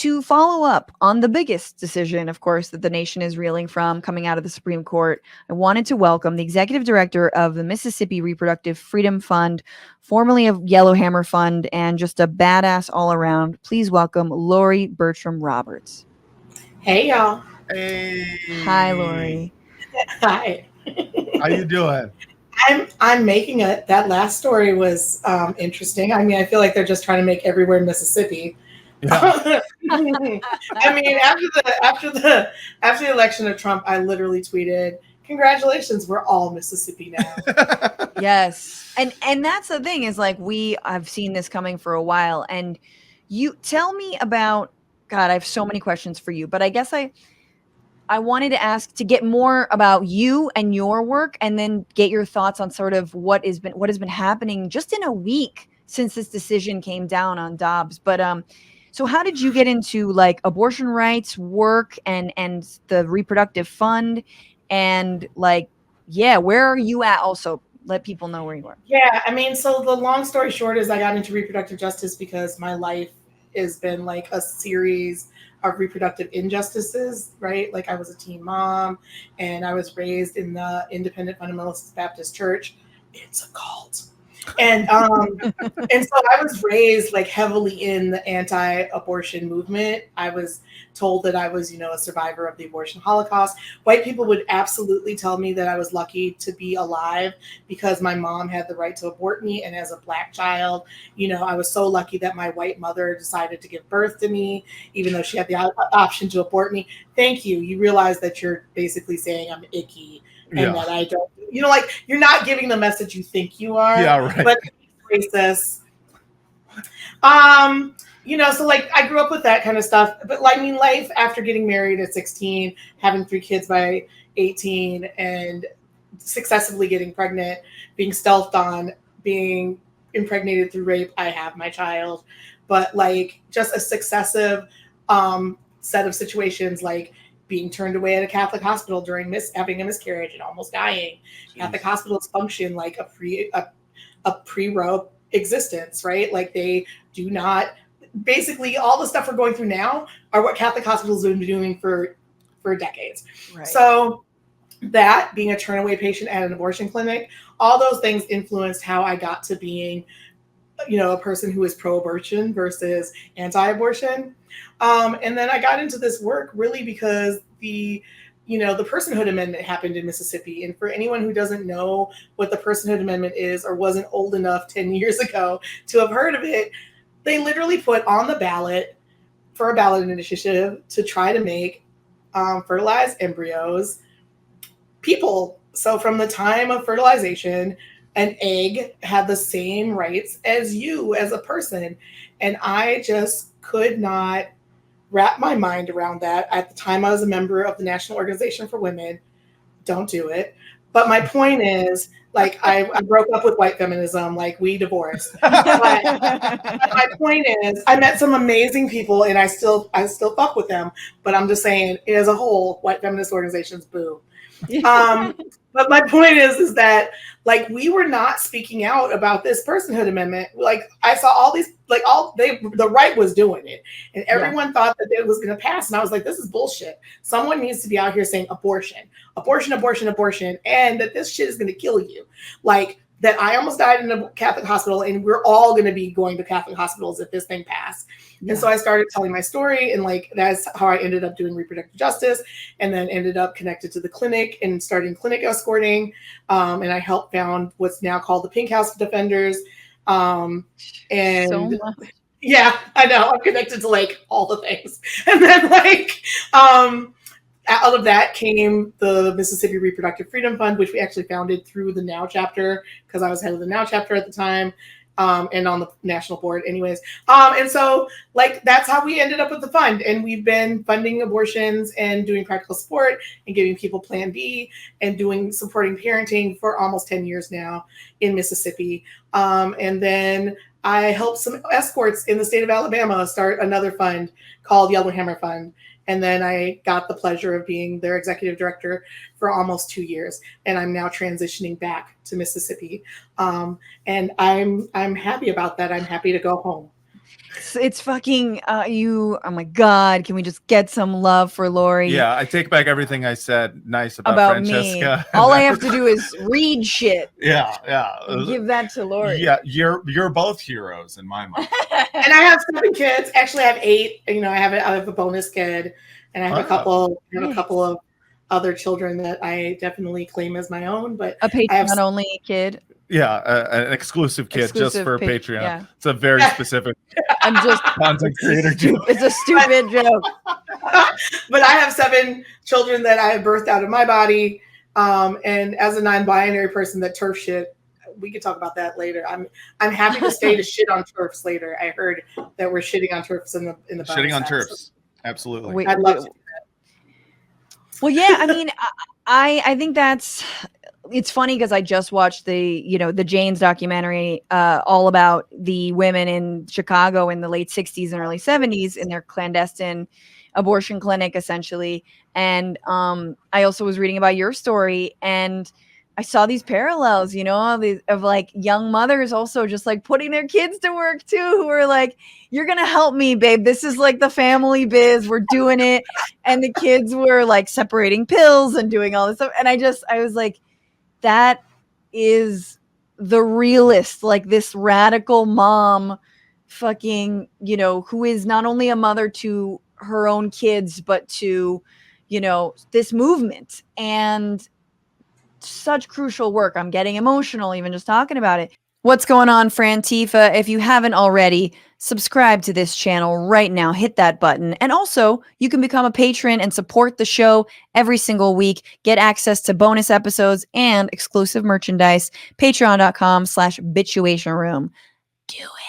to follow up on the biggest decision, of course, that the nation is reeling from coming out of the Supreme Court, I wanted to welcome the executive director of the Mississippi Reproductive Freedom Fund, formerly of Yellowhammer Fund, and just a badass all around. Please welcome Laurie Bertram Roberts. Hey, y'all. Hey. Hi, Laurie. Hi. How you doing? I'm making it. That last story was interesting. I mean, I feel like they're just trying to make everywhere Mississippi. Yeah. I mean, after the election of Trump, I literally tweeted, "Congratulations, we're all Mississippi now." Yes. And that's the thing is like I've seen this coming for a while, and you tell me about, God, I have so many questions for you, but I guess I wanted to ask to get more about you and your work, and then get your thoughts on sort of what has been happening just in a week since this decision came down on Dobbs. But so how did you get into like abortion rights work and the reproductive fund, and like, yeah, where are you at? Also, let people know where you are. Yeah, I mean, so the long story short is I got into reproductive justice because my life has been like a series of reproductive injustices, right? Like I was a teen mom and I was raised in the Independent Fundamentalist Baptist Church. It's a cult. And and so I was raised like heavily in the anti-abortion movement. I was told that I was, a survivor of the abortion holocaust. White people would absolutely tell me that I was lucky to be alive because my mom had the right to abort me. And as a Black child, I was so lucky that my white mother decided to give birth to me, even though she had the option to abort me. Thank you. You realize that you're basically saying I'm icky and that I don't, like you're not giving the message you think you are. Yeah, right. But racist. So like I grew up with that kind of stuff. But like, I mean, life after getting married at 16, having 3 kids by 18, and successively getting pregnant, being stealthed on, being impregnated through rape. I have my child, but like just a successive set of situations, like being turned away at a Catholic hospital during having a miscarriage and almost dying. Jeez. Catholic hospitals function like a pre-Roe existence, right? Like they do not, basically all the stuff we're going through now are what Catholic hospitals have been doing for decades. Right. So that, being a turn-away patient at an abortion clinic, all those things influenced how I got to being, a person who is pro-abortion versus anti-abortion. And then I got into this work really because the Personhood Amendment happened in Mississippi. And for anyone who doesn't know what the Personhood Amendment is or wasn't old enough 10 years ago to have heard of it, they literally put on the ballot for a ballot initiative to try to make fertilized embryos people. So from the time of fertilization, an egg had the same rights as you as a person. And I just could not wrap my mind around that. At the time, I was a member of the National Organization for Women. Don't do it. But my point is, like, I broke up with white feminism, like we divorced. But my point is, I met some amazing people, and I still fuck with them. But I'm just saying, as a whole, white feminist organizations, boo. But my point is that like we were not speaking out about this personhood amendment. Like I saw all these, like the right was doing it, and everyone thought that it was going to pass. And I was like, this is bullshit. Someone needs to be out here saying abortion, abortion, abortion, abortion, and that this shit is going to kill you. Like that I almost died in a Catholic hospital, and we're all going to be going to Catholic hospitals if this thing passed. Yeah. And so I started telling my story, and like that's how I ended up doing reproductive justice, and then ended up connected to the clinic and starting clinic escorting. And I helped found what's now called the Pink House Defenders. And so yeah, I know I'm connected to like all the things. And then like out of that came the Mississippi Reproductive Freedom Fund, which we actually founded through the Now chapter because I was head of the Now chapter at the time, and on the national board anyways. And so like that's how we ended up with the fund. And we've been funding abortions and doing practical support and giving people Plan B and supporting parenting for almost 10 years now in Mississippi. And then I helped some escorts in the state of Alabama start another fund called Yellowhammer Fund. And then I got the pleasure of being their executive director for almost 2 years. And I'm now transitioning back to Mississippi. And I'm happy about that. I'm happy to go home. It's fucking you. Oh my God. Can we just get some love for Laurie? Yeah, I take back everything I said nice about me. Francesca. All I have to do is read shit. Yeah. And give that to Laurie. Yeah, you're both heroes in my mind. And I have 7 kids. Actually, I have 8. You know, I have a bonus kid, and I have a couple of other children that I definitely claim as my own. But a Patreon only kid. Yeah, an exclusive kid just for Patreon. Yeah. It's a very specific. I'm just content creator joke. It's a stupid joke. But I have 7 children that I have birthed out of my body, and as a non-binary person that turf shit. We could talk about that later. I'm happy to stay to shit on turfs later. I heard that we're shitting on turfs in the shitting on turfs. Absolutely. I'd love to do that. Well, yeah, I mean, I think it's funny because I just watched the Jane's documentary all about the women in Chicago in the late 60s and early 70s in their clandestine abortion clinic, essentially. And I also was reading about your story, and I saw these parallels, of like young mothers also just like putting their kids to work too, who are like, you're going to help me, babe. This is like the family biz. We're doing it. And the kids were like separating pills and doing all this stuff. And I was like, that is the realist, like this radical mom fucking, who is not only a mother to her own kids, but to, this movement. And such crucial work. I'm getting emotional even just talking about it. What's going on, Frantifa? If you haven't already, subscribe to this channel right now. Hit that button. And also, you can become a patron and support the show every single week. Get access to bonus episodes and exclusive merchandise. Patreon.com/Bitchuation Room. Do it.